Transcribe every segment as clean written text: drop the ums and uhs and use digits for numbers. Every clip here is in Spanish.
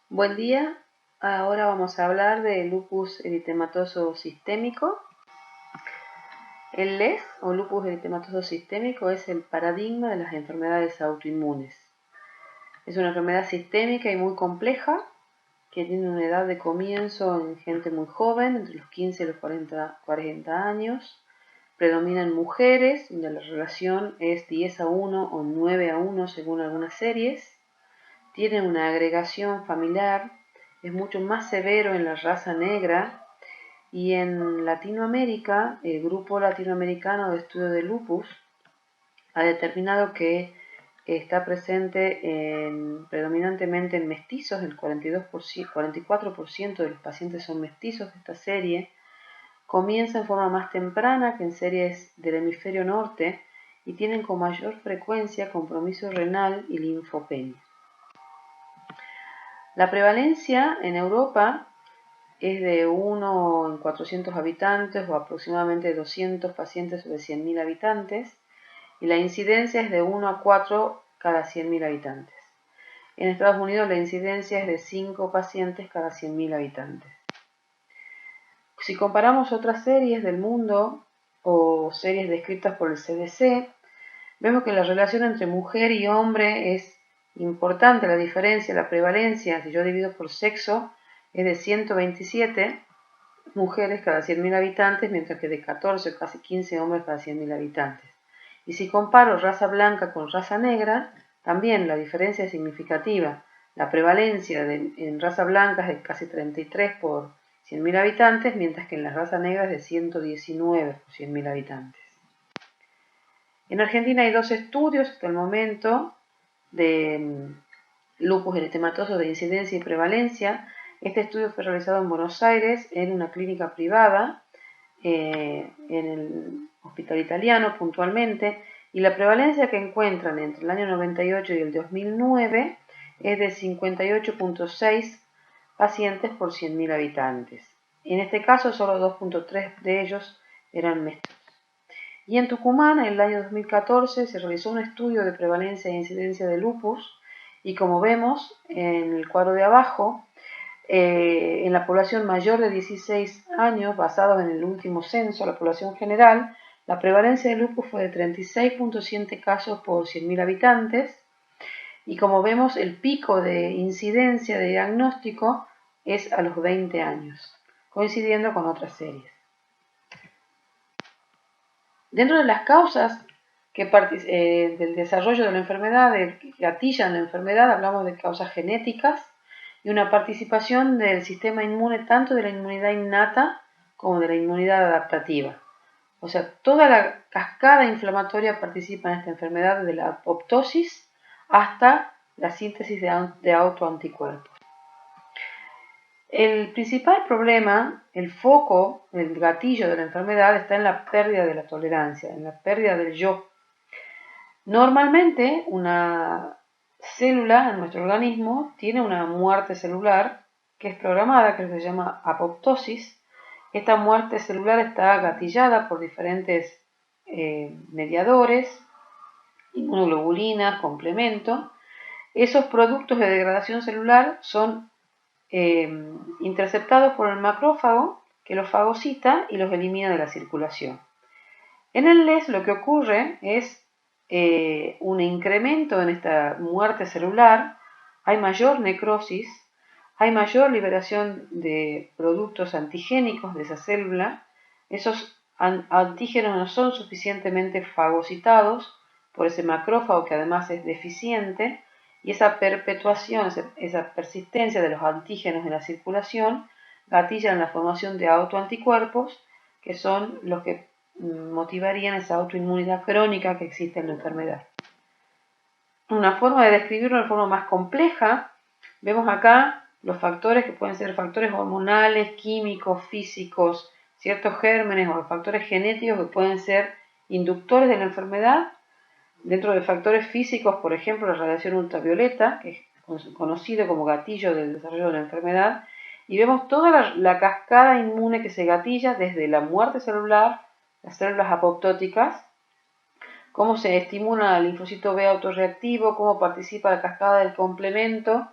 Buen día, ahora vamos a hablar de lupus eritematoso sistémico. El LES o lupus eritematoso sistémico es el paradigma de las enfermedades autoinmunes. Es una enfermedad sistémica y muy compleja que tiene una edad de comienzo en gente muy joven, entre los 15 y los 40 años. Predomina en mujeres, donde la relación es 10:1 o 9:1 según algunas series. Tiene una agregación familiar, es mucho más severo en la raza negra, y en Latinoamérica, el Grupo Latinoamericano de Estudio de Lupus ha determinado que está presente predominantemente en mestizos. El 44% de los pacientes son mestizos de esta serie. Comienza en forma más temprana que en series del hemisferio norte y tienen con mayor frecuencia compromiso renal y linfopenia. La prevalencia en Europa es de 1 en 400 habitantes o aproximadamente 200 pacientes sobre 100.000 habitantes, y la incidencia es de 1 a 4 cada 100.000 habitantes. En Estados Unidos la incidencia es de 5 pacientes cada 100.000 habitantes. Si comparamos otras series del mundo o series descritas por el CDC, vemos que la relación entre mujer y hombre es importante. La diferencia, la prevalencia, si yo divido por sexo, es de 127 mujeres cada 100.000 habitantes, mientras que de 14 o casi 15 hombres cada 100.000 habitantes. Y si comparo raza blanca con raza negra, también la diferencia es significativa. La prevalencia en raza blanca es de casi 33 por 100.000 habitantes, mientras que en la raza negra es de 119 por 100.000 habitantes. En Argentina hay 2 estudios hasta el momento de lupus eritematoso de incidencia y prevalencia. Este estudio fue realizado en Buenos Aires en una clínica privada, en el hospital italiano puntualmente, y la prevalencia que encuentran entre el año 98 y el 2009 es de 58.6 pacientes por 100.000 habitantes. En este caso solo 2.3 de ellos eran mestizos. Y en Tucumán, en el año 2014, se realizó un estudio de prevalencia e incidencia de lupus, y como vemos en el cuadro de abajo, en la población mayor de 16 años, basado en el último censo, la población general, la prevalencia de lupus fue de 36.7 casos por 100.000 habitantes, y como vemos el pico de incidencia de diagnóstico es a los 20 años, coincidiendo con otras series. Dentro de las causas del desarrollo de la enfermedad, que gatillan la enfermedad, hablamos de causas genéticas y una participación del sistema inmune, tanto de la inmunidad innata como de la inmunidad adaptativa. O sea, toda la cascada inflamatoria participa en esta enfermedad, desde la apoptosis hasta la síntesis de autoanticuerpos. El principal problema, el foco, el gatillo de la enfermedad está en la pérdida de la tolerancia, en la pérdida del yo. Normalmente una célula en nuestro organismo tiene una muerte celular que es programada, que se llama apoptosis. Esta muerte celular está gatillada por diferentes mediadores, inmunoglobulinas, complemento. Esos productos de degradación celular son interceptados por el macrófago, que los fagocita y los elimina de la circulación. En el LES lo que ocurre es un incremento en esta muerte celular, hay mayor necrosis, hay mayor liberación de productos antigénicos de esa célula. Esos antígenos no son suficientemente fagocitados por ese macrófago, que además es deficiente, y esa perpetuación, esa persistencia de los antígenos en la circulación gatilla en la formación de autoanticuerpos, que son los que motivarían esa autoinmunidad crónica que existe en la enfermedad. Una forma de describirlo de forma más compleja, vemos acá los factores que pueden ser factores hormonales, químicos, físicos, ciertos gérmenes o los factores genéticos que pueden ser inductores de la enfermedad. Dentro de factores físicos, por ejemplo, la radiación ultravioleta, que es conocido como gatillo del desarrollo de la enfermedad, y vemos toda la cascada inmune que se gatilla desde la muerte celular, las células apoptóticas, cómo se estimula el linfocito B autorreactivo, cómo participa la cascada del complemento,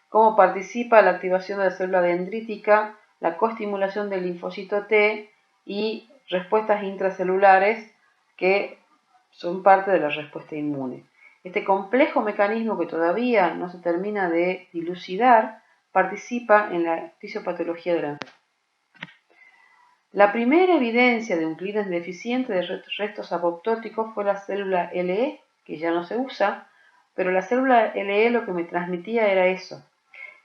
cómo participa la activación de la célula dendrítica, la coestimulación del linfocito T y respuestas intracelulares que son parte de la respuesta inmune. Este complejo mecanismo que todavía no se termina de dilucidar participa en la fisiopatología de la enfermedad. La primera evidencia de un clínex deficiente de restos apoptóticos fue la célula LE, que ya no se usa, pero la célula LE lo que me transmitía era eso.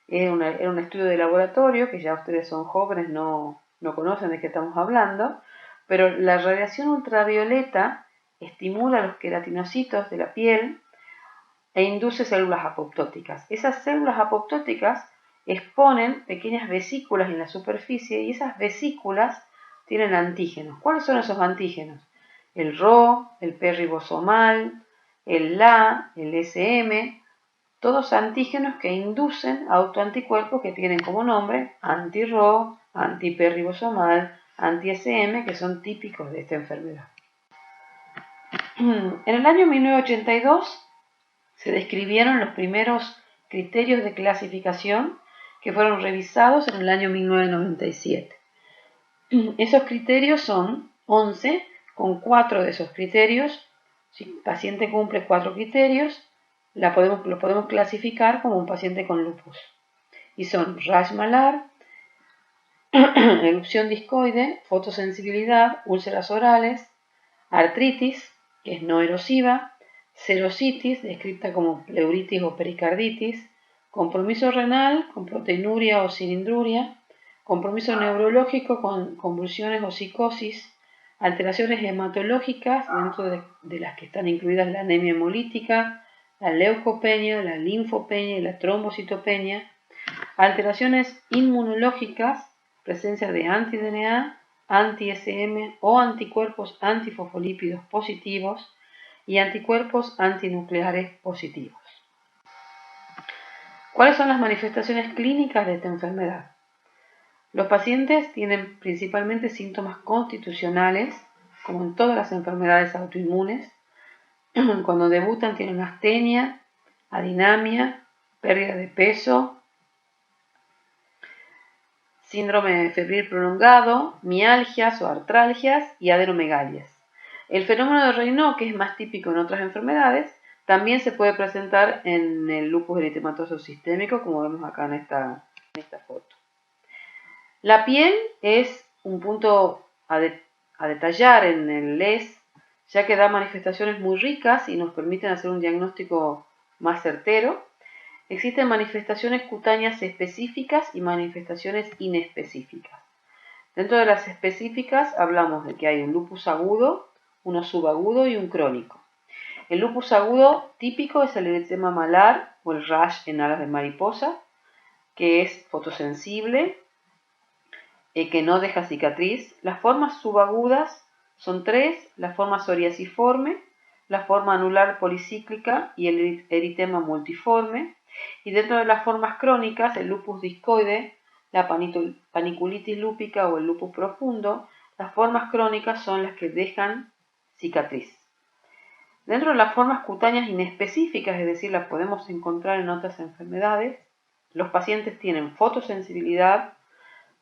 Era un estudio de laboratorio, que ya ustedes son jóvenes, no conocen de qué estamos hablando, pero la radiación ultravioleta estimula los queratinocitos de la piel e induce células apoptóticas. Esas células apoptóticas exponen pequeñas vesículas en la superficie y esas vesículas tienen antígenos. ¿Cuáles son esos antígenos? El Rho, el P ribosomal, el LA, el SM, todos antígenos que inducen autoanticuerpos que tienen como nombre anti-Rho, anti-P ribosomal, anti-SM, que son típicos de esta enfermedad. En el año 1982 se describieron los primeros criterios de clasificación que fueron revisados en el año 1997. Esos criterios son 11, con 4 de esos criterios. Si el paciente cumple 4 criterios, lo podemos clasificar como un paciente con lupus. Y son rash malar, erupción discoide, fotosensibilidad, úlceras orales, artritis, que es no erosiva, serositis, descrita como pleuritis o pericarditis, compromiso renal con proteinuria o cilindruria, compromiso neurológico con convulsiones o psicosis, alteraciones hematológicas, dentro de las que están incluidas la anemia hemolítica, la leucopenia, la linfopenia y la trombocitopenia, alteraciones inmunológicas, presencia de anti-DNA, anti-SM o anticuerpos antifosfolípidos positivos y anticuerpos antinucleares positivos. ¿Cuáles son las manifestaciones clínicas de esta enfermedad? Los pacientes tienen principalmente síntomas constitucionales, como en todas las enfermedades autoinmunes. Cuando debutan tienen astenia, adinamia, pérdida de peso, síndrome febril prolongado, mialgias o artralgias y adenomegalias. El fenómeno de Raynaud, que es más típico en otras enfermedades, también se puede presentar en el lupus eritematoso sistémico, como vemos acá en esta foto. La piel es un punto a detallar en el LES, ya que da manifestaciones muy ricas y nos permiten hacer un diagnóstico más certero. Existen manifestaciones cutáneas específicas y manifestaciones inespecíficas. Dentro de las específicas hablamos de que hay un lupus agudo, uno subagudo y un crónico. El lupus agudo típico es el eritema malar o el rash en alas de mariposa, que es fotosensible, que no deja cicatriz. Las formas subagudas son 3, la forma psoriasiforme, la forma anular policíclica y el eritema multiforme. Y dentro de las formas crónicas, el lupus discoide, la paniculitis lúpica o el lupus profundo, las formas crónicas son las que dejan cicatriz. Dentro de las formas cutáneas inespecíficas, es decir, las podemos encontrar en otras enfermedades, los pacientes tienen fotosensibilidad,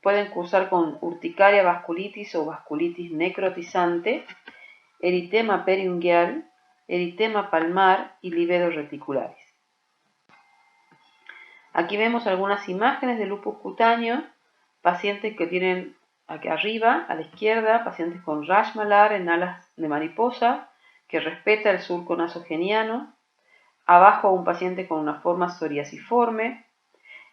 pueden cursar con urticaria, vasculitis o vasculitis necrotizante, eritema periungueal, eritema palmar y livedos reticulares. Aquí vemos algunas imágenes de lupus cutáneo, pacientes que tienen aquí arriba, a la izquierda, pacientes con rash malar en alas de mariposa, que respeta el surco nasogeniano, abajo un paciente con una forma psoriasiforme,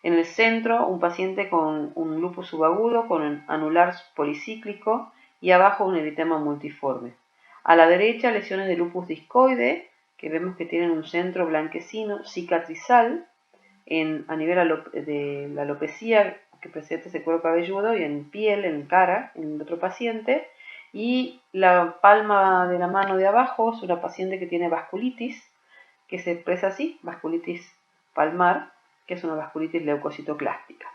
en el centro un paciente con un lupus subagudo con un anular policíclico y abajo un eritema multiforme. A la derecha lesiones de lupus discoide, que vemos que tienen un centro blanquecino cicatrizal a nivel de la alopecia que presenta ese cuero cabelludo y en piel, en cara, en otro paciente. Y la palma de la mano de abajo es una paciente que tiene vasculitis, que se expresa así, vasculitis palmar, que es una vasculitis leucocitoclástica.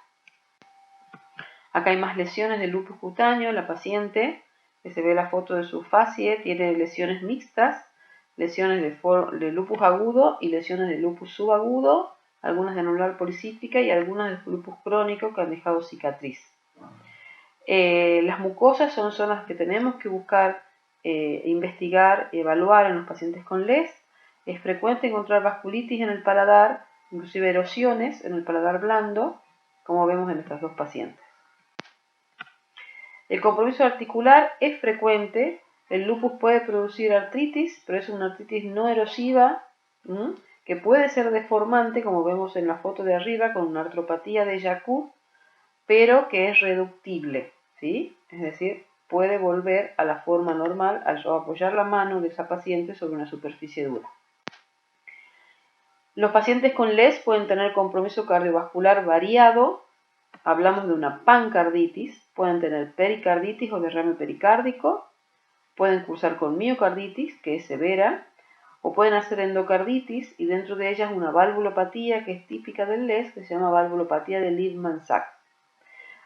Acá hay más lesiones de lupus cutáneo. La paciente, que se ve la foto de su facie, tiene lesiones mixtas, lesiones de lupus agudo y lesiones de lupus subagudo, algunas de anular policística y algunas de lupus crónico que han dejado cicatriz. Las mucosas son zonas que tenemos que buscar, investigar, evaluar en los pacientes con LES. Es frecuente encontrar vasculitis en el paladar, inclusive erosiones en el paladar blando, como vemos en estas dos pacientes. El compromiso articular es frecuente. El lupus puede producir artritis, pero es una artritis no erosiva, que puede ser deformante, como vemos en la foto de arriba, con una artropatía de Charcot, pero que es reductible, ¿sí? Es decir, puede volver a la forma normal al apoyar la mano de esa paciente sobre una superficie dura. Los pacientes con LES pueden tener compromiso cardiovascular variado. Hablamos de una pancarditis, pueden tener pericarditis o derrame pericárdico, pueden cursar con miocarditis, que es severa, o pueden hacer endocarditis y dentro de ellas una valvulopatía que es típica del LES, que se llama valvulopatía de Liebman-Sachs.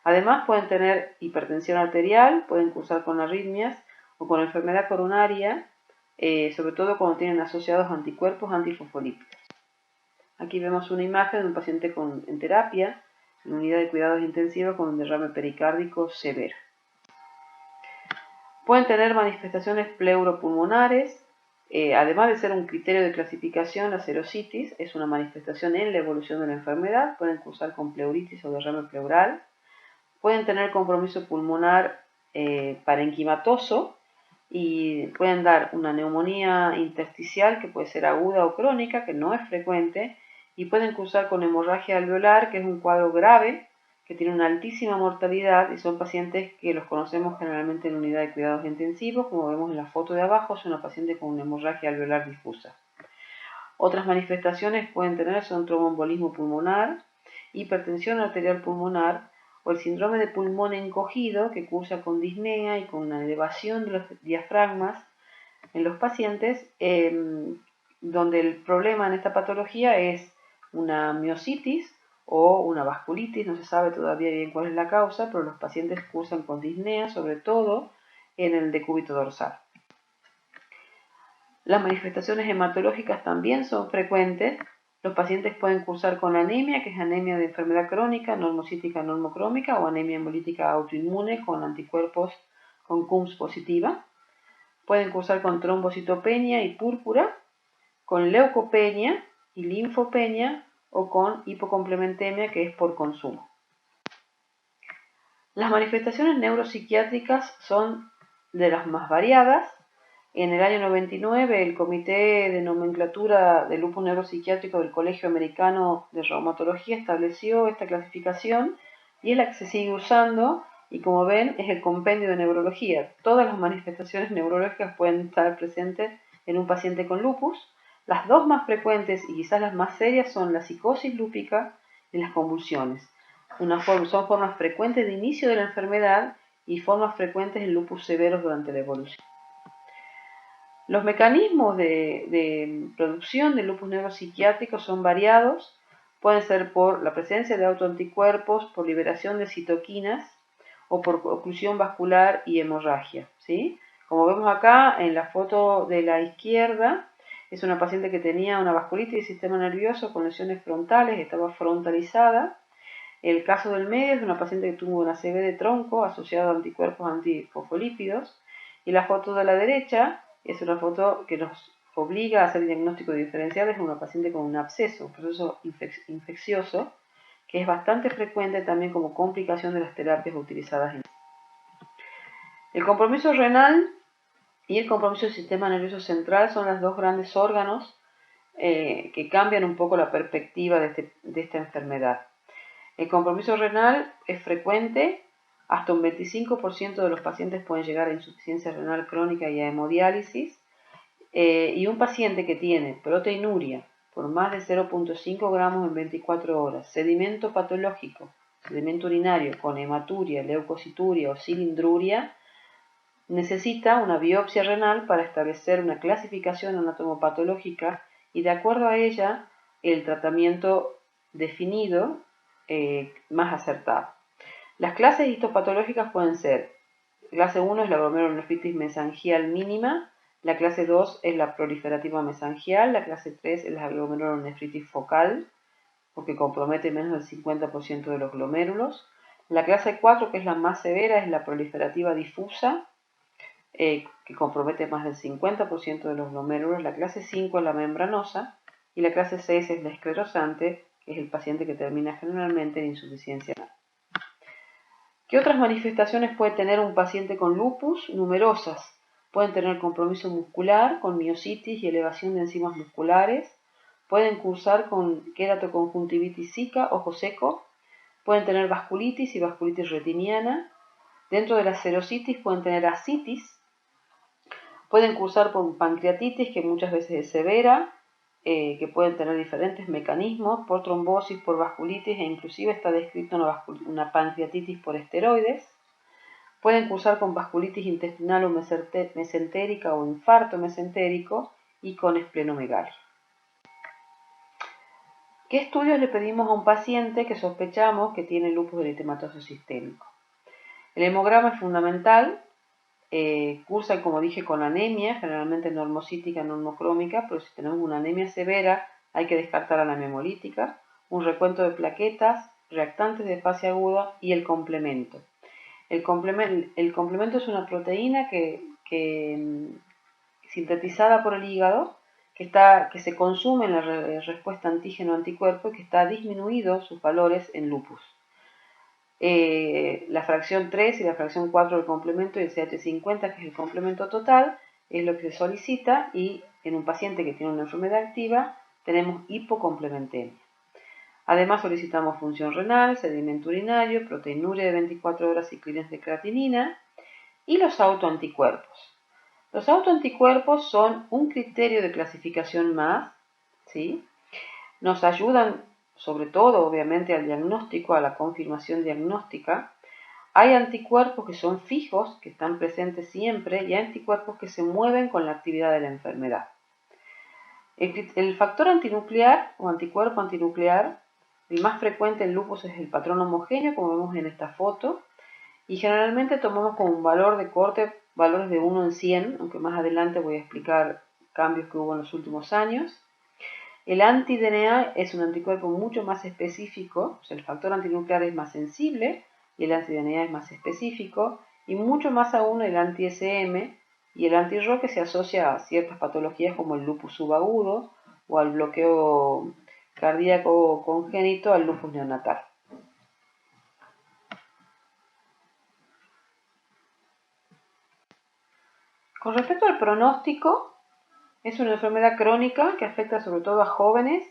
Además pueden tener hipertensión arterial, pueden cursar con arritmias o con enfermedad coronaria, sobre todo cuando tienen asociados anticuerpos antifosfolípicos. Aquí vemos una imagen de un paciente en terapia, en unidad de cuidados intensivos con un derrame pericárdico severo. Pueden tener manifestaciones pleuropulmonares, además de ser un criterio de clasificación, la serositis es una manifestación en la evolución de la enfermedad, pueden cursar con pleuritis o derrame pleural, pueden tener compromiso pulmonar parenquimatoso y pueden dar una neumonía intersticial que puede ser aguda o crónica, que no es frecuente, y pueden cursar con hemorragia alveolar, que es un cuadro grave, que tiene una altísima mortalidad y son pacientes que los conocemos generalmente en unidad de cuidados intensivos, como vemos en la foto de abajo, es una paciente con una hemorragia alveolar difusa. Otras manifestaciones pueden tener son tromboembolismo pulmonar, hipertensión arterial pulmonar o el síndrome de pulmón encogido que cursa con disnea y con una elevación de los diafragmas en los pacientes, donde el problema en esta patología es una miositis o una vasculitis, no se sabe todavía bien cuál es la causa, pero los pacientes cursan con disnea, sobre todo en el decúbito dorsal. Las manifestaciones hematológicas también son frecuentes. Los pacientes pueden cursar con anemia, que es anemia de enfermedad crónica, normocítica normocrómica, o anemia hemolítica autoinmune con anticuerpos con CUMS positiva. Pueden cursar con trombocitopenia y púrpura, con leucopenia y linfopenia o con hipocomplementemia, que es por consumo. Las manifestaciones neuropsiquiátricas son de las más variadas. En el año 99, el Comité de Nomenclatura del Lupus Neuropsiquiátrico del Colegio Americano de Reumatología estableció esta clasificación y es la que se sigue usando y, como ven, es el compendio de neurología. Todas las manifestaciones neurológicas pueden estar presentes en un paciente con lupus. Las dos más frecuentes y quizás las más serias son la psicosis lúpica y las convulsiones. Son formas frecuentes de inicio de la enfermedad y formas frecuentes en lupus severos durante la evolución. Los mecanismos de producción del lupus neuropsiquiátrico son variados, pueden ser por la presencia de autoanticuerpos, por liberación de citoquinas o por oclusión vascular y hemorragia, ¿sí? Como vemos acá en la foto de la izquierda, es una paciente que tenía una vasculitis del sistema nervioso con lesiones frontales, estaba frontalizada. El caso del medio es una paciente que tuvo una ACV de tronco asociado a anticuerpos antifosfolípidos. Y la foto de la derecha es una foto que nos obliga a hacer diagnóstico diferencial en una paciente con un absceso, un proceso infeccioso, que es bastante frecuente también como complicación de las terapias utilizadas en el compromiso renal y el compromiso del sistema nervioso central son los dos grandes órganos que cambian un poco la perspectiva de esta enfermedad. El compromiso renal es frecuente, hasta un 25% de los pacientes pueden llegar a insuficiencia renal crónica y a hemodiálisis, y un paciente que tiene proteinuria por más de 0.5 gramos en 24 horas, sedimento patológico, sedimento urinario con hematuria, leucocituria o cilindruria, necesita una biopsia renal para establecer una clasificación anatomopatológica y de acuerdo a ella el tratamiento definido más acertado. Las clases histopatológicas pueden ser: clase 1 es la glomerulonefritis mesangial mínima, La clase 2 es la proliferativa mesangial. La clase 3 es la glomerulonefritis focal, porque compromete menos del 50% de los glomérulos. La clase 4, que es la más severa, es la proliferativa difusa, que compromete más del 50% de los glomérulos. La clase 5 es la membranosa. Y la clase 6 es la esclerosante, que es el paciente que termina generalmente en insuficiencia renal. ¿Qué otras manifestaciones puede tener un paciente con lupus? Numerosas. Pueden tener compromiso muscular con miositis y elevación de enzimas musculares. Pueden cursar con queratoconjuntivitis zika, ojo seco. Pueden tener vasculitis y vasculitis retiniana. Dentro de la serositis pueden tener ascitis. Pueden cursar con pancreatitis, que muchas veces es severa, que pueden tener diferentes mecanismos, por trombosis, por vasculitis, e inclusive está descrito una pancreatitis por esteroides. Pueden cursar con vasculitis intestinal o mesentérica o infarto mesentérico y con esplenomegalia. ¿Qué estudios le pedimos a un paciente que sospechamos que tiene lupus eritematoso sistémico? El hemograma es fundamental. Cursan, como dije, con anemia, generalmente normocítica, normocrómica, pero si tenemos una anemia severa hay que descartar la anemia hemolítica, un recuento de plaquetas, reactantes de fase aguda y el complemento. El complemento es una proteína sintetizada por el hígado, que se consume en la respuesta antígeno-anticuerpo y que está disminuido sus valores en lupus. La fracción 3 y la fracción 4 del complemento y el CH50, que es el complemento total, es lo que se solicita, y en un paciente que tiene una enfermedad activa tenemos hipocomplementemia. Además solicitamos función renal, sedimento urinario, proteinuria de 24 horas y clearance de creatinina y los autoanticuerpos. Los autoanticuerpos son un criterio de clasificación más, ¿sí? Nos ayudan sobre todo, obviamente, al diagnóstico, a la confirmación diagnóstica. Hay anticuerpos que son fijos, que están presentes siempre, y hay anticuerpos que se mueven con la actividad de la enfermedad. El factor antinuclear o anticuerpo antinuclear, el más frecuente en lupus es el patrón homogéneo, como vemos en esta foto, y generalmente tomamos como un valor de corte valores de 1 en 100, aunque más adelante voy a explicar cambios que hubo en los últimos años. El anti-DNA es un anticuerpo mucho más específico, o sea, el factor antinuclear es más sensible y el anti-DNA es más específico, y mucho más aún el anti-SM y el anti-RO, que se asocia a ciertas patologías como el lupus subagudo o al bloqueo cardíaco congénito, al lupus neonatal. Con respecto al pronóstico, es una enfermedad crónica que afecta sobre todo a jóvenes,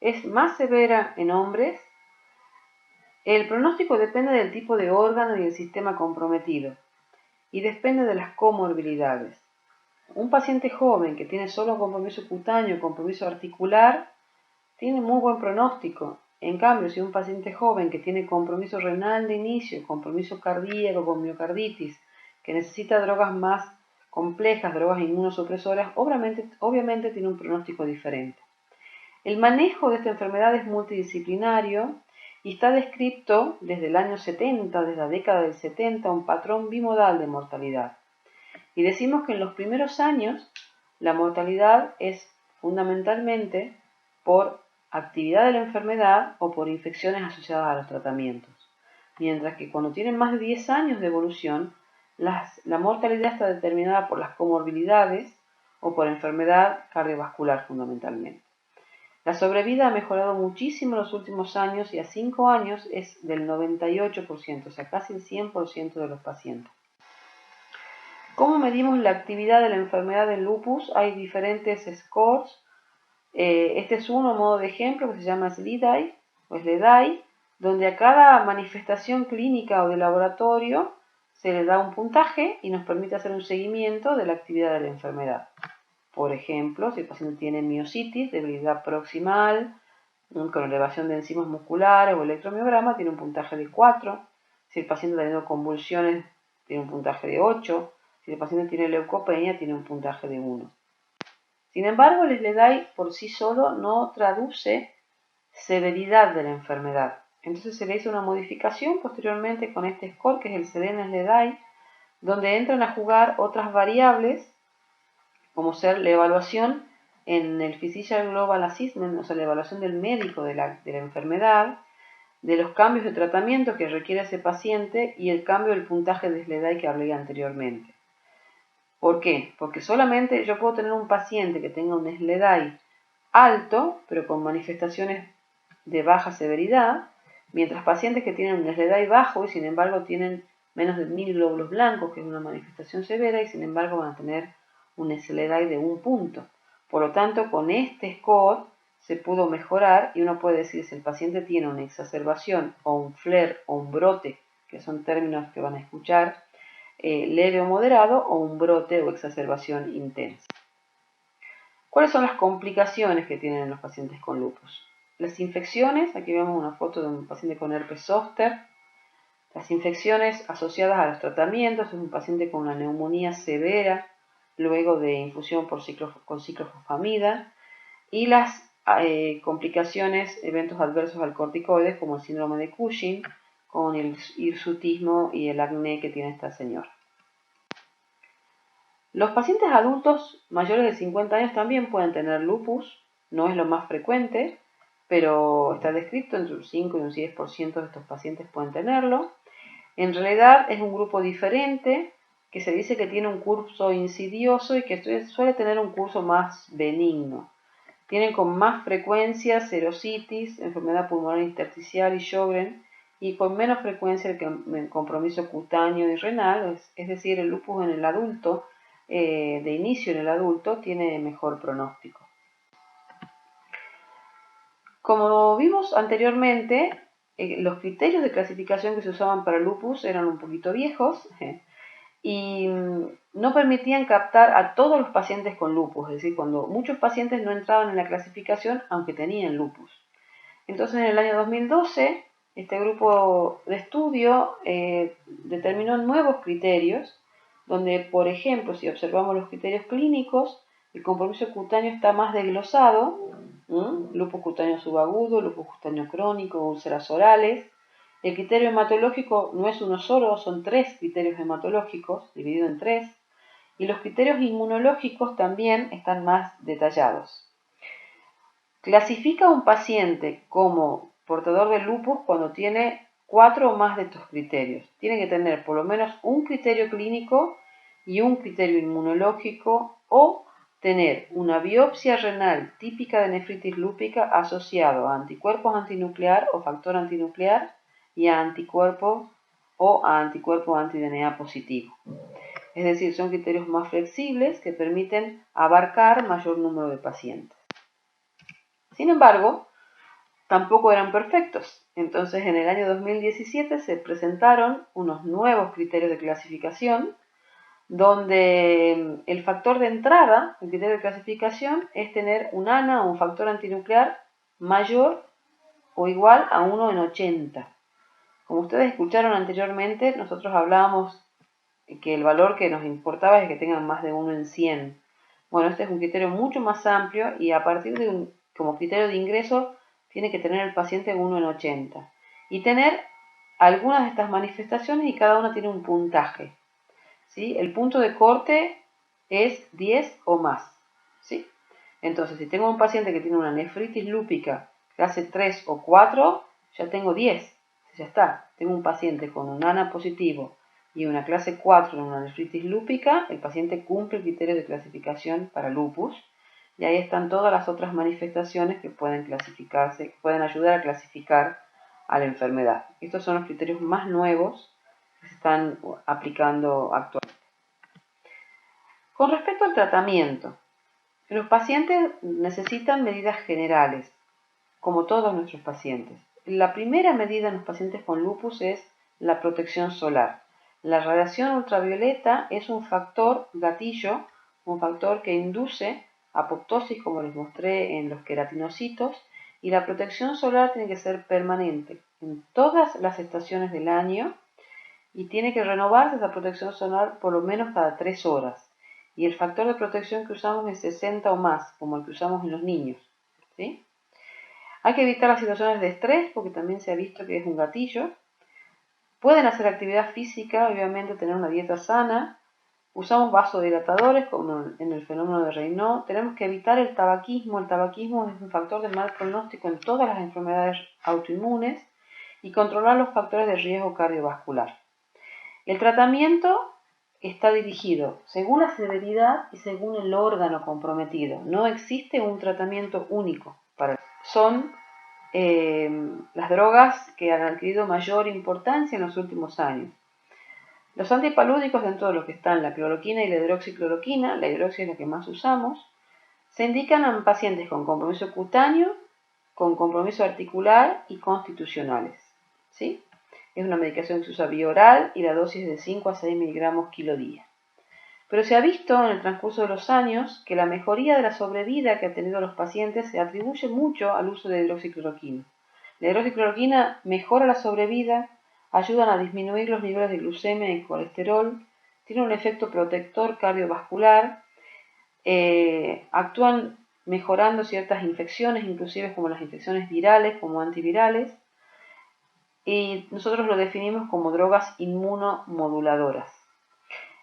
es más severa en hombres. El pronóstico depende del tipo de órgano y el sistema comprometido y depende de las comorbilidades. Un paciente joven que tiene solo compromiso cutáneo y compromiso articular tiene muy buen pronóstico. En cambio, si un paciente joven que tiene compromiso renal de inicio, compromiso cardíaco con miocarditis, que necesita drogas más complejas, drogas inmunosupresoras, obviamente tiene un pronóstico diferente. El manejo de esta enfermedad es multidisciplinario y está descrito desde el año 70, desde la década del 70, un patrón bimodal de mortalidad. Y decimos que en los primeros años la mortalidad es fundamentalmente por actividad de la enfermedad o por infecciones asociadas a los tratamientos. Mientras que cuando tienen más de 10 años de evolución, la mortalidad está determinada por las comorbilidades o por enfermedad cardiovascular fundamentalmente. La sobrevida ha mejorado muchísimo en los últimos años y a 5 años es del 98%, o sea, casi el 100% de los pacientes. ¿Cómo medimos la actividad de la enfermedad del lupus? Hay diferentes scores. Este es uno a modo de ejemplo que se llama SLEDAI o SLEDAI, donde a cada manifestación clínica o de laboratorio se le da un puntaje y nos permite hacer un seguimiento de la actividad de la enfermedad. Por ejemplo, si el paciente tiene miositis, debilidad proximal, con elevación de enzimas musculares o electromiograma, tiene un puntaje de 4. Si el paciente está teniendo convulsiones, tiene un puntaje de 8. Si el paciente tiene leucopenia, tiene un puntaje de 1. Sin embargo, el SLEDAI por sí solo no traduce severidad de la enfermedad. Entonces se le hizo una modificación posteriormente con este score, que es el SEDENA-SLEDAI, donde entran a jugar otras variables como ser la evaluación en el Physician Global Assessment, o sea, la evaluación del médico de la enfermedad, de los cambios de tratamiento que requiere ese paciente y el cambio del puntaje de SLEDAI que hablé anteriormente. ¿Por qué? Porque solamente yo puedo tener un paciente que tenga un SLEDAI alto, pero con manifestaciones de baja severidad, mientras pacientes que tienen un SLEDAI bajo y sin embargo tienen menos de 1000 glóbulos blancos, que es una manifestación severa, y sin embargo van a tener un SLEDAI de 1 punto. Por lo tanto, con este score se pudo mejorar y uno puede decir si el paciente tiene una exacerbación o un flare o un brote, que son términos que van a escuchar, leve o moderado, o un brote o exacerbación intensa. ¿Cuáles son las complicaciones que tienen los pacientes con lupus? Las infecciones, aquí vemos una foto de un paciente con herpes zóster. Las infecciones asociadas a los tratamientos, es un paciente con una neumonía severa luego de infusión con ciclofosfamida, y las complicaciones, eventos adversos al corticoides, como el síndrome de Cushing, con el hirsutismo y el acné que tiene esta señora. Los pacientes adultos mayores de 50 años también pueden tener lupus, no es lo más frecuente, pero está descrito entre un 5 y un 10% de estos pacientes pueden tenerlo. En realidad es un grupo diferente que se dice que tiene un curso insidioso y que suele tener un curso más benigno. Tienen con más frecuencia serositis, enfermedad pulmonar intersticial y Sjögren, y con menos frecuencia el compromiso cutáneo y renal, es decir, el lupus en el adulto, de inicio en el adulto, tiene mejor pronóstico. Como vimos anteriormente, los criterios de clasificación que se usaban para lupus eran un poquito viejos y no permitían captar a todos los pacientes con lupus, es decir, cuando muchos pacientes no entraban en la clasificación aunque tenían lupus. Entonces, en el año 2012, este grupo de estudio determinó nuevos criterios, donde, por ejemplo, si observamos los criterios clínicos, el compromiso cutáneo está más desglosado, lupus cutáneo subagudo, lupus cutáneo crónico, úlceras orales. El criterio hematológico no es uno solo, son 3 criterios hematológicos, divididos en 3, y los criterios inmunológicos también están más detallados. Clasifica a un paciente como portador de lupus cuando tiene 4 o más de estos criterios. Tiene que tener por lo menos un criterio clínico y un criterio inmunológico, o tener una biopsia renal típica de nefritis lúpica asociado a anticuerpos antinuclear o factor antinuclear y a anticuerpo o a anticuerpo anti-DNA positivo. Es decir, son criterios más flexibles que permiten abarcar mayor número de pacientes. Sin embargo, tampoco eran perfectos. Entonces, en el año 2017 se presentaron unos nuevos criterios de clasificación, donde el factor de entrada, el criterio de clasificación, es tener un ANA o un factor antinuclear mayor o igual a 1 en 80. Como ustedes escucharon anteriormente, nosotros hablábamos que el valor que nos importaba es que tengan más de 1 en 100. Bueno, este es un criterio mucho más amplio y a partir de como criterio de ingreso tiene que tener el paciente 1 en 80 y tener algunas de estas manifestaciones, y cada una tiene un puntaje, ¿sí? El punto de corte es 10 o más, ¿sí? Entonces, si tengo un paciente que tiene una nefritis lúpica clase 3 o 4, ya tengo 10, ya está. Tengo un paciente con un ANA positivo y una clase 4 en una nefritis lúpica, el paciente cumple el criterio de clasificación para lupus, y ahí están todas las otras manifestaciones que pueden clasificarse, que pueden ayudar a clasificar a la enfermedad. Estos son los criterios más nuevos que se están aplicando actualmente. Con respecto al tratamiento, los pacientes necesitan medidas generales, como todos nuestros pacientes. La primera medida en los pacientes con lupus es la protección solar. La radiación ultravioleta es un factor gatillo, un factor que induce apoptosis, como les mostré en los queratinocitos, y la protección solar tiene que ser permanente en todas las estaciones del año y tiene que renovarse esa protección solar por lo menos cada 3 horas. Y el factor de protección que usamos es 60 o más, como el que usamos en los niños, ¿sí? Hay que evitar las situaciones de estrés porque también se ha visto que es un gatillo. Pueden hacer actividad física, obviamente tener una dieta sana, Usamos vasodilatadores como en el fenómeno de Raynaud. Tenemos que evitar el tabaquismo. El tabaquismo es un factor de mal pronóstico en todas las enfermedades autoinmunes y controlar los factores de riesgo cardiovascular. El tratamiento está dirigido según la severidad y según el órgano comprometido. No existe un tratamiento único para eso. Son las drogas que han adquirido mayor importancia en los últimos años. Los antipalúdicos, dentro de lo que están la cloroquina y la hidroxicloroquina, la hidroxi es la que más usamos, se indican en pacientes con compromiso cutáneo, con compromiso articular y constitucionales. ¿Sí? Es una medicación que se usa vía oral y la dosis es de 5 a 6 miligramos kilo día. Pero se ha visto en el transcurso de los años que la mejoría de la sobrevida que han tenido los pacientes se atribuye mucho al uso de hidroxicloroquina. La hidroxicloroquina mejora la sobrevida, ayudan a disminuir los niveles de glucemia y colesterol, tiene un efecto protector cardiovascular, actúan mejorando ciertas infecciones, inclusive como las infecciones virales, como antivirales, y nosotros lo definimos como drogas inmunomoduladoras.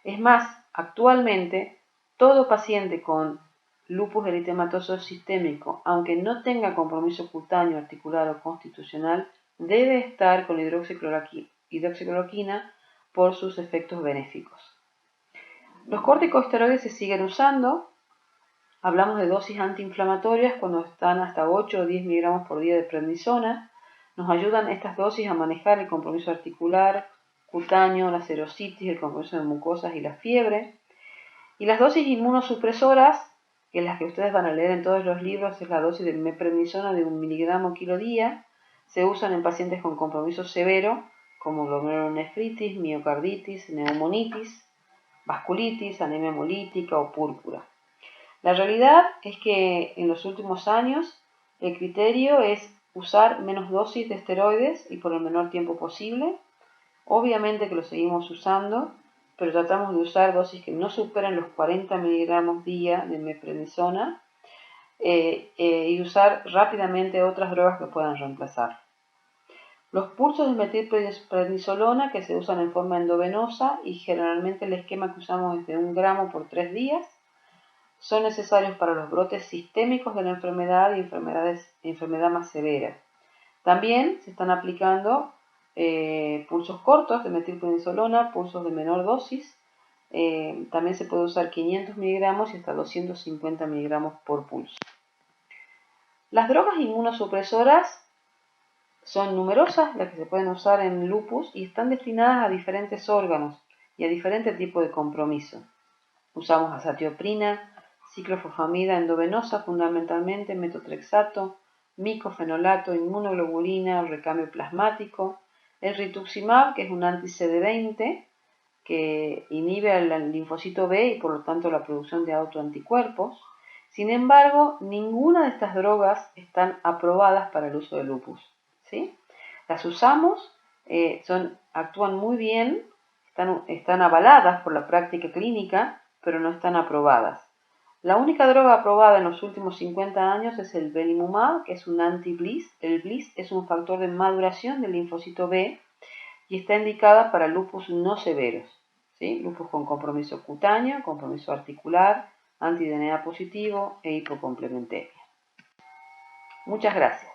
Es más, actualmente todo paciente con lupus eritematoso sistémico, aunque no tenga compromiso cutáneo, articular o constitucional, debe estar con hidroxicloroquina por sus efectos benéficos. Los corticosteroides se siguen usando. Hablamos de dosis antiinflamatorias cuando están hasta 8 o 10 miligramos por día de prednisona. Nos ayudan estas dosis a manejar el compromiso articular, cutáneo, la serositis, el compromiso de mucosas y la fiebre. Y las dosis inmunosupresoras, que las que ustedes van a leer en todos los libros, es la dosis de meprednisona de 1 miligramo kilo día. Se usan en pacientes con compromiso severo, como glomerulonefritis, miocarditis, neumonitis, vasculitis, anemia hemolítica o púrpura. La realidad es que en los últimos años el criterio es usar menos dosis de esteroides y por el menor tiempo posible. Obviamente que lo seguimos usando, pero tratamos de usar dosis que no superen los 40 miligramos día de meprednisona y usar rápidamente otras drogas que puedan reemplazar. Los pulsos de metilprednisolona que se usan en forma endovenosa y generalmente el esquema que usamos es de 1 gramo por 3 días, son necesarios para los brotes sistémicos de la enfermedad y enfermedad más severa. También se están aplicando pulsos cortos de metilprednisolona, pulsos de menor dosis. También se puede usar 500 miligramos y hasta 250 miligramos por pulso. Las drogas inmunosupresoras son numerosas, las que se pueden usar en lupus, y están destinadas a diferentes órganos y a diferentes tipos de compromiso. Usamos azatioprina, ciclofosfamida endovenosa, fundamentalmente metotrexato, micofenolato, inmunoglobulina, recambio plasmático, el rituximab, que es un anti-CD20 que inhibe al linfocito B y por lo tanto la producción de autoanticuerpos. Sin embargo, ninguna de estas drogas están aprobadas para el uso de lupus. ¿Sí? Las usamos, actúan muy bien, están avaladas por la práctica clínica, pero no están aprobadas. La única droga aprobada en los últimos 50 años es el belimumab, que es un anti-BLyS. El BLyS es un factor de maduración del linfocito B y está indicada para lupus no severos, ¿sí? Lupus con compromiso cutáneo, compromiso articular, anti-DNA positivo e hipocomplementaria. Muchas gracias.